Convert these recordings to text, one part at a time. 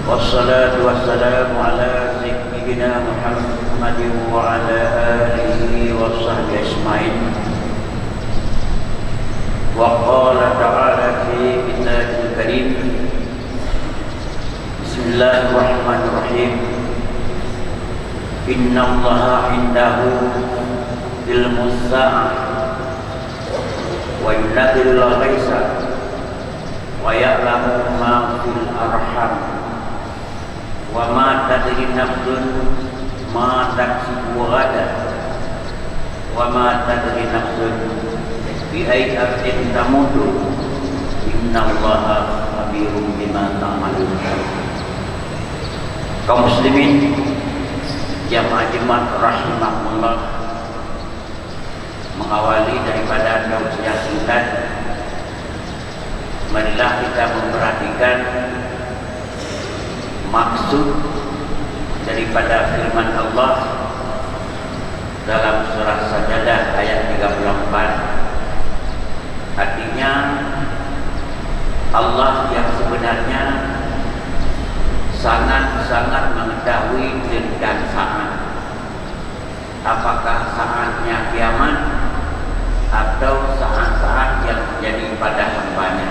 والصلاة والسلام على سيدنا محمد وعلى آله وصحبه أجمعين. وقال تعالى في كتابه الكريم: بسم الله الرحمن الرحيم. إن الله عنده علم الساعة وينزل الغيث ويعلم ما في الأرحام وما تدري نفس ما تكسب غدا وما تدري نفس بأي أرض تموت إن الله خبير بما تعملون. Kaum muslimin jamaah Jumat rahimahullah, mengawali daripada tausiah singkat, marilah kita memperhatikan maksud daripada firman Allah dalam surah Sajadah ayat 34. Artinya Allah yang sebenarnya sangat-sangat mengetahui tentang saat. Apakah saatnya kiamat atau saat-saat yang terjadi pada hambanya,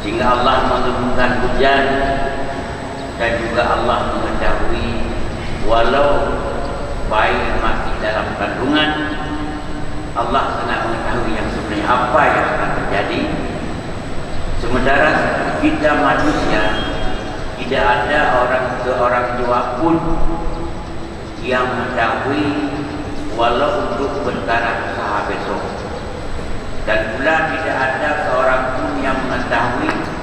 sehingga Allah menurunkan hujan. Dan juga Allah mengetahui walau bayi masih dalam kandungan, Allah sangat mengetahui yang sebenarnya apa yang akan terjadi. Sementara kita manusia, tidak ada seorang tua pun yang mengetahui walau untuk perkara usaha besok. Dan pula tidak ada seorang pun yang mengetahui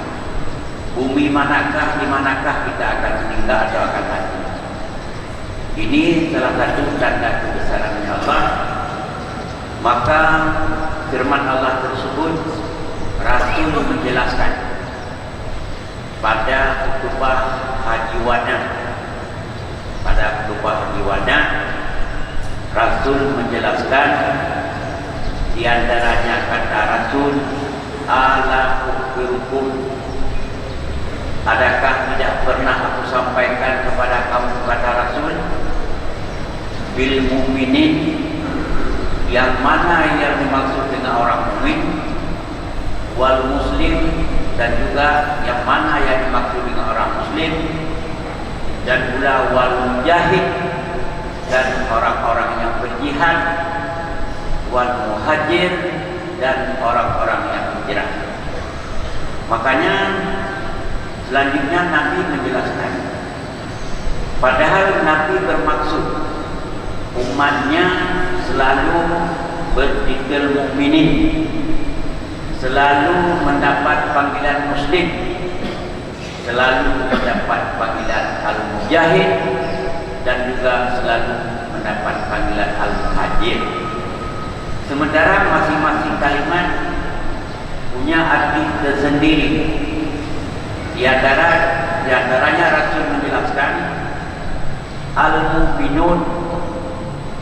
bumi manakah, di manakah kita akan meninggal atau akan mati. Ini salah satu tanda kebesaran Allah. Maka firman Allah tersebut Rasul menjelaskan pada khutbah Haji Wada. Pada khutbah Haji Wada, Rasul menjelaskan, di antaranya kata Rasul, ala ukhbirukum, adakah tidak pernah aku sampaikan kepada kamu, kata Rasul, bil mu'minin, yang mana yang dimaksud dengan orang mukmin, wal muslim, dan juga yang mana yang dimaksud dengan orang muslim, dan pula wal mujahid, dan orang-orang yang berjihad, wal muhajir, dan orang-orang yang hijrah. Makanya selanjutnya Nabi menjelaskan, padahal Nabi bermaksud umatnya selalu bertitel mukminin, selalu mendapat panggilan muslim, selalu mendapat panggilan al-mujahid, dan juga selalu mendapat panggilan al-muhajir. Sementara masing-masing kalimat punya arti tersendiri. Di antaranya Rasul menjelaskan al-mu'minun,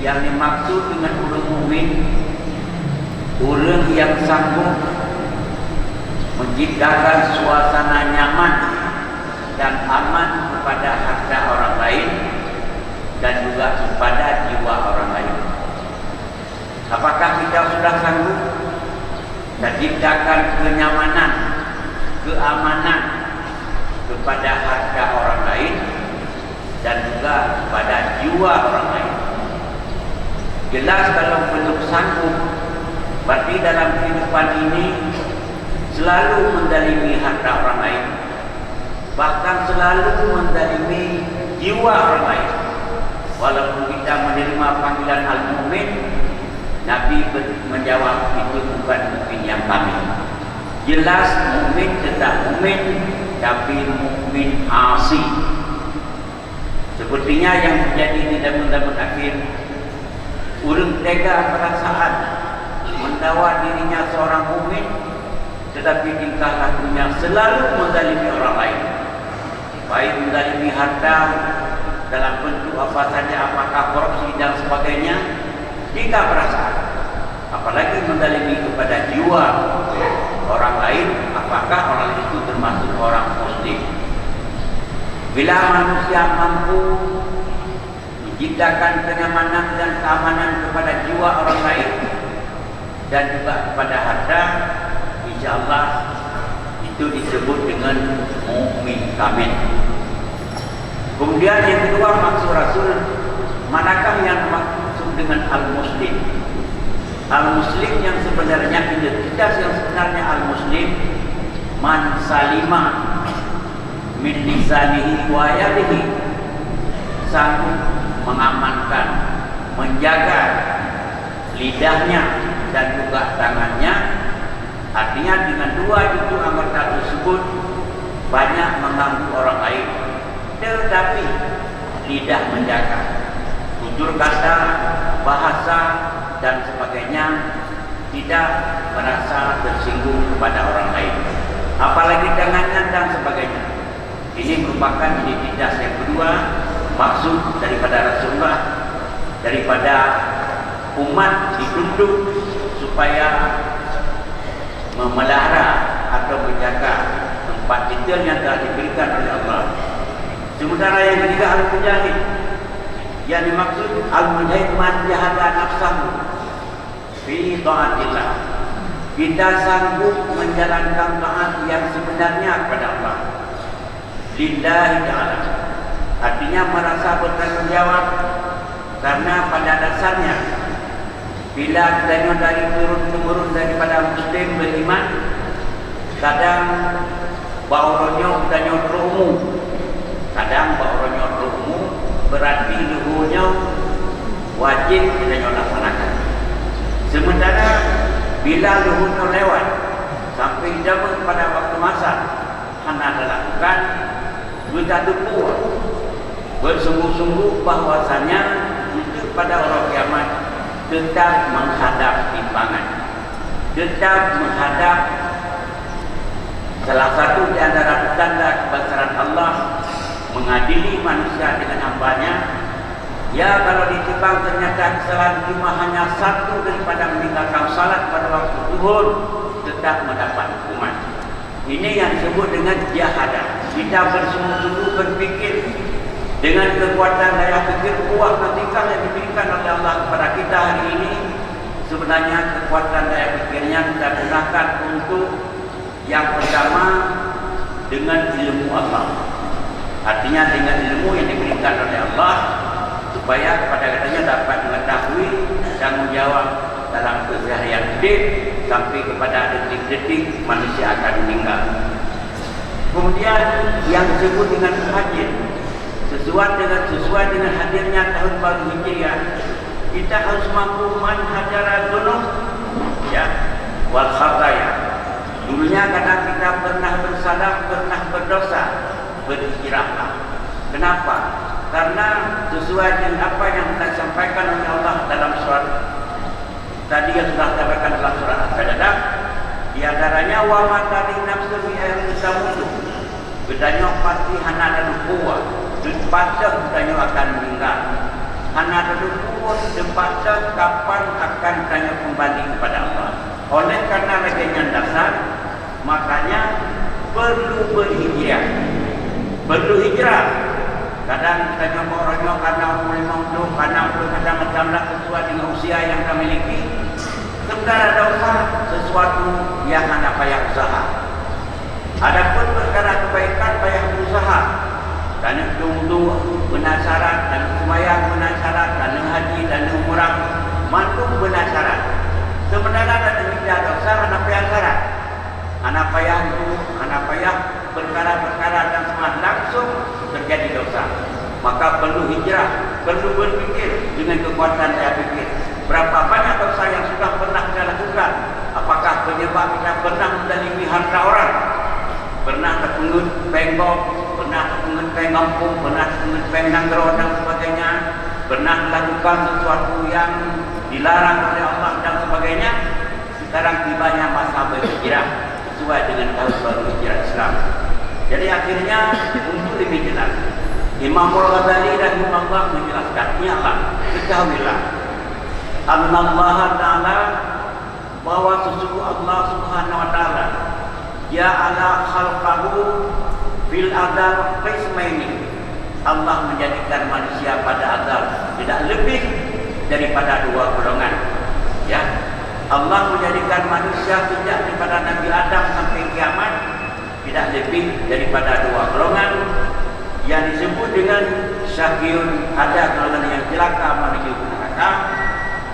yang dimaksud dengan orang mukmin, orang yang sanggup menciptakan suasana nyaman dan aman kepada harta orang lain dan juga kepada jiwa orang lain. Apakah kita sudah sanggup menciptakan kenyamanan, keamanan kepada harta orang lain dan juga kepada jiwa orang lain? Jelas kalau belum sanggup, berarti dalam kehidupan ini selalu mendalimi harta orang lain, bahkan selalu mendalimi jiwa orang lain. Walaupun kita menerima panggilan al-mu'min, Nabi menjawab, itu bukan mukmin yang kami. Jelas mukmin tetap mukmin, tapi mukmin asi. Sepertinya yang terjadi di zaman-zaman akhir, orang tega perasaan mendakwa dirinya seorang mukmin, tetapi tingkah lakunya selalu menzalimi orang lain, baik menzalimi harta dalam bentuk apa saja, apakah korupsi dan sebagainya, tingkah perasaan, apalagi menzalimi kepada jiwa orang lain, apakah orang itu termasuk orang muslim. Bila manusia mampu menciptakan kenyamanan dan keamanan kepada jiwa orang lain dan juga kepada harta, insya-Allah itu disebut dengan mukmin kamil. Kemudian yang kedua, maksud Rasul, manakah yang maksud dengan al-muslim? Al-muslim yang sebenarnya, identitas yang sebenarnya al-muslim, man salima min lisanihi wa yadihi, sanggup mengamankan, menjaga lidahnya dan juga tangannya. Artinya dengan dua itu anggota tersebut banyak mengganggu orang lain, tetapi lidah menjaga, tutur kata, bahasa dan sebagainya tidak merasa tersinggung kepada orang lain, apalagi tangannya dan sebagainya. Ini merupakan identitas yang kedua, maksud daripada Rasulullah, daripada umat dituntut supaya memelihara atau menjaga tempat tinggal yang telah diberikan oleh Allah. Sementara yang ketiga, al-mujahid, yang dimaksud al-mujahid man jahada nafsahu fi ta'atillah. Kita sanggup menjalankan taat yang sebenarnya kepada Allah, lillahi ta'ala. Artinya merasa bertanggung jawab, karena pada dasarnya bila kita dari turun-temurun daripada muslim beriman, kadang bauronyo kita nyodromu, kadang bauronyo rohmu, berarti luhurnya wajib kita laksanakan. Sementara bila luhurnya lewat sampai zaman pada waktu masa hanya dilakukan, kita duku bersungguh-sungguh bahwasanya itu pada orang kiamat tetap menghadap timbangan, tetap menghadap salah satu di antara tanda kebesaran Allah, mengadili manusia dengan hambanya. Ya, kalau ditimbang ternyata kesalahan cuma hanya satu daripada meninggalkan salat pada waktu zuhur, tetap mendapat hukuman. Ini yang disebut dengan jahadah. Kita bersungguh-sungguh berpikir dengan kekuatan daya fikir kuat ketika yang diberikan oleh Allah kepada kita hari ini. Sebenarnya kekuatan daya fikirnya kita gunakan untuk yang pertama dengan ilmu Allah. Artinya dengan ilmu yang diberikan oleh Allah, supaya kepada katanya dapat mengetahui tanggung jawab dalam keseharian hidup sampai kepada detik-detik manusia akan meninggal. Kemudian yang disebut dengan muhajir, sesuai dengan hadirnya tahun baru Hijriah, kita harus mampu menghajara dunub, ya, wal khataya. Dulunya kadang kita pernah bersalah, pernah berdosa, berhijrahlah. Kenapa? Karena sesuai dengan apa yang telah disampaikan oleh Allah dalam surat tadi yang sudah disampaikan dalam surat As-Sajdah, di antaranya wa matari nafsu bi ayyi tamutu. Bedanya pasti hana dan kuat, dipatah bedanya akan meninggal. Hana dan kuat dipatah kapan akan tanya kembali kepada Allah. Oleh karena adanya dasar, makanya perlu berhijrah. Perlu hijrah. Kadang kita nyoba orangnya karena umur 50, karena macam-macam sesuai dengan usia yang kita miliki. Sementara ada usaha, sesuatu yang anda payah usaha. Adapun perkara kebaikan payah berusaha. Dan itu benar syarat, dan sembahyang benar syarat, dan haji dan umrah mantu benar syarat. Sementara ada tidak ada usaha, anda payah syarat. Anda payah perkara-perkara dan semangat langsung terjadi dosa. Maka perlu hijrah, perlu berpikir dengan kekuatan daya pikir. Berapa banyak dosa yang sudah pernah kita lakukan? Apakah penyebab kita pernah mendalimi harta orang? Pernah terpungut penggok, pernah terpungut pengampung, pernah terpungut penganggro dan sebagainya. Pernah melakukan sesuatu yang dilarang oleh Allah dan sebagainya. Sekarang tibanya masa berhijrah sesuai dengan tahun baru hijrah Islam. Jadi akhirnya untuk lebih jelas, Imamul Ghazali rahimahullah menjelaskan, ialah ketahuilah Allah Ta'ala bahwa sesungguh Allah Subhanahu Wa Ta'ala ja'ala khalqahu fil adal qismaini. Allah menjadikan manusia pada adal tidak lebih daripada dua golongan. Ya, Allah menjadikan manusia sejak daripada Nabi Adam sampai kiamat tidak lebih daripada dua golongan yang disebut dengan syaqiyun, ada golongan yang celaka menuju neraka,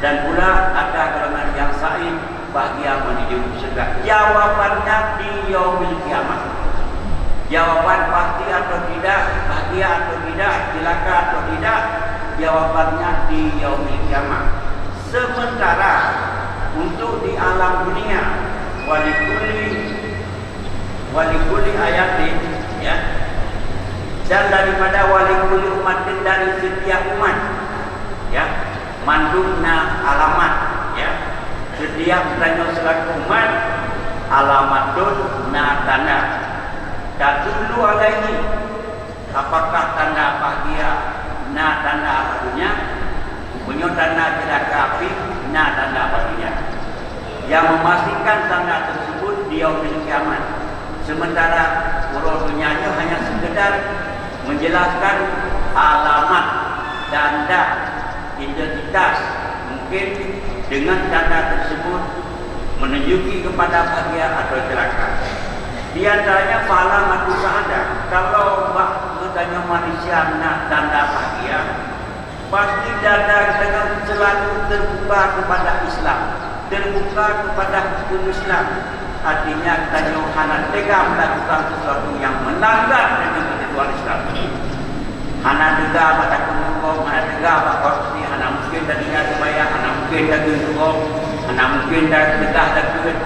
dan pula ada golongan yang sa'id, bahagia menuju surga. Jawabannya di yaumil kiamat. Jawaban pasti atau tidak, bahagia atau tidak, celaka atau tidak, jawabannya di yaumil kiamat. Sementara untuk di alam dunia, walikuli ayatin, ya, dan daripada walikuli umatin, dari setiap umat, ya, mandungna alamat, ya, setiap tanya selaku umat alamatun na tanda. Dan dulu alaihi, apakah tanda bahagia, na tanda bahagia, punya tanda celaka api, na tanda bahagia, yang memastikan tanda tersebut di yaumil kiamat. Sementara urus dunianya hanya sekedar menjelaskan alamat, tanda, identitas, mungkin dengan tanda tersebut menunjuki kepada bahagia atau celaka. Di antaranya falamatu sa'adah. Kalau bertanya manusia nak tanda bahagia, pasti dada dengan selalu terbuka kepada Islam, terbuka kepada hukum Islam. Artinya tanya hana tega melakukan sesuatu yang melanggar dengan ketentuan Islam. Hana tega pada hukum, hana tega pada korupsi, hana mungkin tadinya supaya, hana mungkin tadi hukum, hana mungkin tadi tegah takut,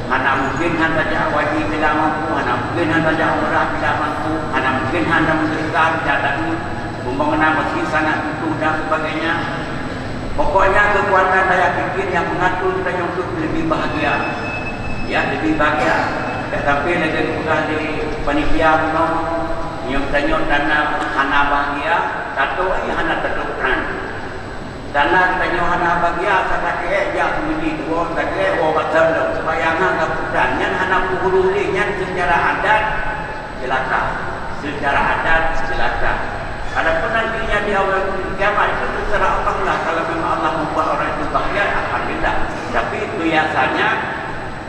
hana mungkin hana saja wajib bila mampu, hana mungkin hana saja umrah bila mampu, hana mungkin hana menderita bila takut, pembangunan masjid sangat butuh dan sebagainya. Pokoknya kekuatan daya fikir yang mengatur kita untuk lebih bahagia, ya, lebih bahagia. Tetapi lagi bukan di panitia kuno yang tanya dana hana bahagia, tato hana tertukran. Dana tanya hana bahagia, sakake ya sembunyi dua, sakake batal sebayangan kaputan. Yang hana puhululinya secara adat celaka, secara adat celaka. Adapun nantinya di awal kiamat itu terserah Allah lah. Kalau memang Allah membuat orang itu bahagia, alhamdulillah. Tapi biasanya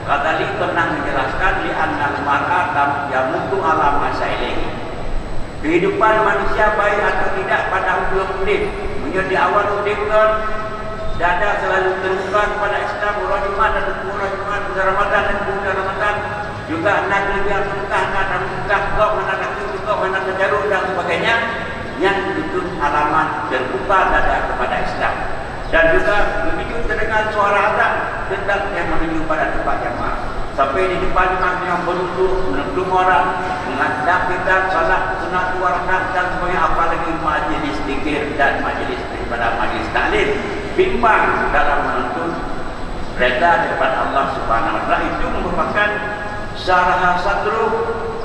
Ghazali pernah menjelaskan di annal mar'ata yamutu ala masailihi. Kehidupan manusia baik atau tidak pada ujung hidup. Menjadi awal hidup dada selalu terbuka kepada Islam, Ramadan dan Ramadan, Ramadan dan bulan Ramadan. Juga nak lebih berkah, nak berkah, kau mana nak kau mana terjarut dan sebagainya. Yang itu alamat terbuka dada kepada Islam. Dan juga begitu terdengar suara azan, tetap yang menuju pada tempat jamaah. Sampai di depan imam yang berduduk, menunduk orang, menghadapkan salat sunat 2 rakaat dan sebagainya, apalagi majlis zikir dan majlis daripada majlis taklim, bimbang dalam menuntut reda daripada Allah Subhanahu Wa Taala. Itu merupakan syarah sadru,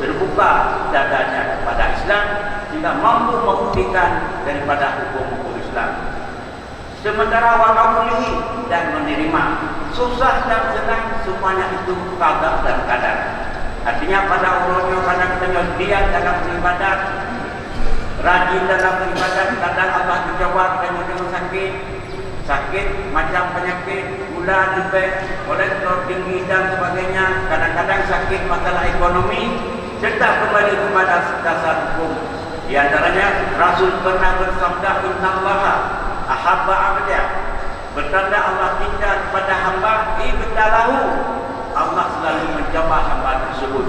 terbuka dadanya kepada Islam, tidak mampu membuktikan daripada hukum-hukum Islam. Sementara wakamulihi dan menerima, susah dan senang semuanya itu qada dan qadar. Artinya pada orangnya kadang kita dia dalam beribadat, rajin dalam beribadat, kadang Allah dijawab dengan sakit macam penyakit gula, diabetes, kolesterol tinggi dan sebagainya. Kadang-kadang sakit masalah ekonomi, tetap kembali kepada dasar hukum. Di antaranya Rasul pernah bersabda, innallaha ahabba abda, bertanda Allah cinta kepada hamba, ibtalahu, Allah selalu mencoba hamba tersebut.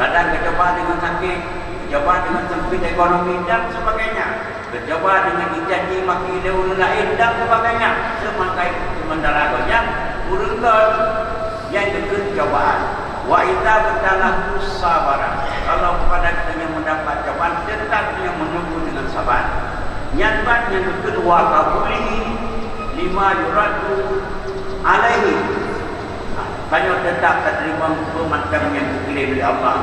Kadang mencoba dengan sakit, mencoba dengan sempit ekonomi dan sebagainya, mencoba dengan dijanji maki leun lain dan sebagainya. Sementara yang urungkan yang ikut cobaan. Wa idza batalahu sabara, kalau kepada kita yang mendapat cobaan tetap yang menunggu dengan sabar. Yang kedua kabulihi lima yuradu alaihi, banyak tetap terima macam yang dikirim oleh Allah.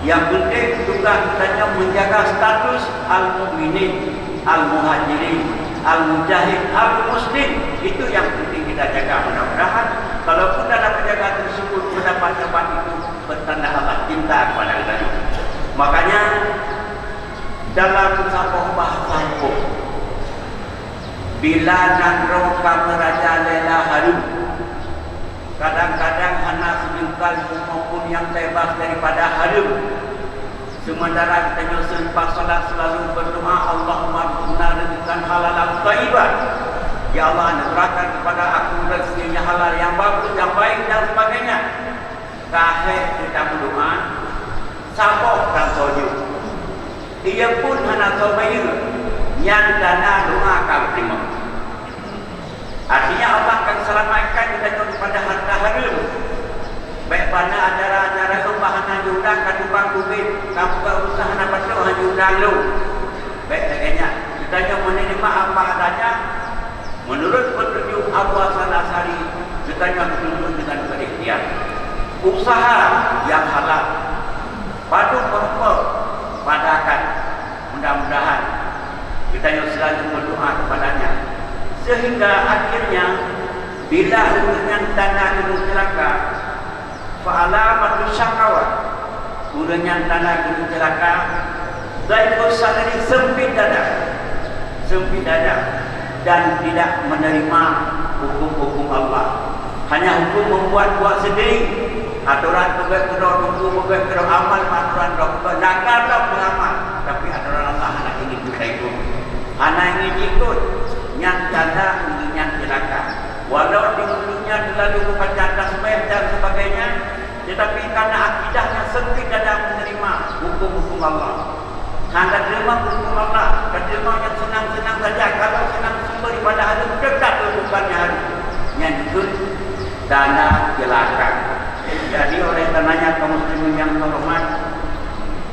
Yang penting juga kita menjaga status al-mu'minin, al-muhajirin, al-mujahid, al-muslim. Itu yang penting kita jaga. Mudah-mudahan kalaupun dalam penjagaan tersebut mendapat cobaan itu, bertanda Allah cinta kepada kita. Makanya dalam sebuah bahasa hukum, bila nandro kameraja lela harum, kadang-kadang hana sejengkal maupun yang bebas daripada harum. Sementara kita nyusun pas salat selalu berdoa, Allahumma rizqan halalan thayyiban. Ya Allah, anugerahkan kepada aku rezekinya halal yang bagus, yang baik dan sebagainya. Kahek kita berdoa, sabok dan sujud. Ia pun hana sobayu yang dana doa akan terima. Artinya Allah akan selamatkan kita kepada harta harum. Baik pada acara-acara pembahasan diundang ke tumpang kubit, kamu ke usaha nak patut diundang lu. Baik sebagainya. Kita yang menerima apa adanya menurut petunjuk Abu Hasan Asy'ari, kita yang menuntut dengan berikhtiar. Usaha yang halal, padu perempuan padakan, mudah-mudahan kita yang selalu berdoa kepadanya sehingga akhirnya bila dengan tanah itu celaka, fa'alamatu syakawa, dengan tanah itu celaka, daikul sadari sempit dada dan tidak menerima hukum-hukum Allah, hanya hukum membuat-buat sendiri. Aturan beberapa amal, aturan dokter, nakar beramal, tapi aturan Allah anak ini kita ikut, anak ini ikut, yang janda yang celaka. Walau di mulutnya terlalu membaca tasbih dan sebagainya, tetapi karena akidahnya sempit dan menerima hukum-hukum Allah. Hendak terima hukum Allah, terima yang senang-senang saja. Kalau senang sumber ibadah hari tetap bukannya hari yang ikut dana celaka. Jadi oleh karenanya kaum muslimin yang terhormat,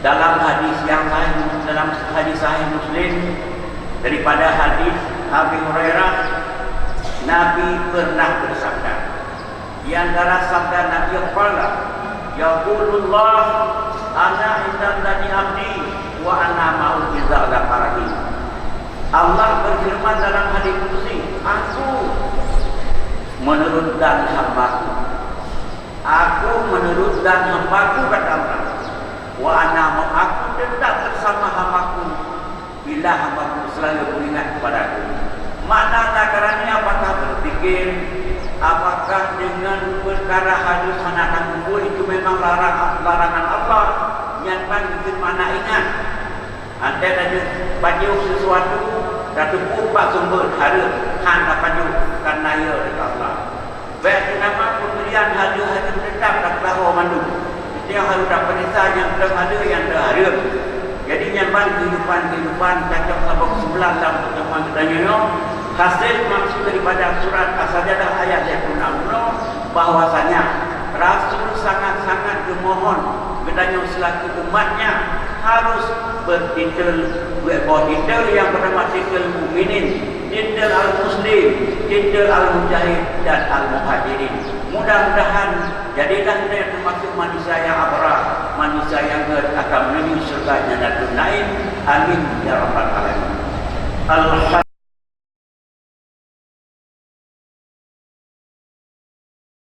dalam hadis yang sahih, dalam hadis sahih Muslim daripada hadis Abi Hurairah, Nabi pernah bersabda, di antara sabda Nabi qala, yaqulullah ana indallani abdi wa ana ma'ul izala parahi. Allah berfirman dalam hadis qudsi, aku menurutkan hambaku, aku menurutkan hambaku, kata Allah, wa ana aku tetap bersama hambaku bila hambaku selalu mengingat kepadaku. Mana takarannya, apakah berpikir, apakah dengan perkara halus anak kubur itu memang larangan Allah yang bikin mana ingat. Anda tadi baju sesuatu satu upah sumber harus hanya baju karena ia dekat Allah. Baik nama pemberian hadir tetap tak tahu mandu. Dia harus dapat desa yang ada yang terhadir. Jadi nyaman kehidupan cakap sabuk sebelah dalam pertemuan kita nyono. Hasil maksud daripada surat As-Sajdah ayat 26 bahwasanya Rasul sangat-sangat memohon bedanya selaku umatnya harus bertitel yang bernama titel mukminin, titel al-muslim, titel al-mujahid dan al-muhajirin. Mudah-mudahan jadilah kita termasuk manusia yang abrar, manusia yang akan menuju surga Jannatul Naim. Amin ya rabbal alamin.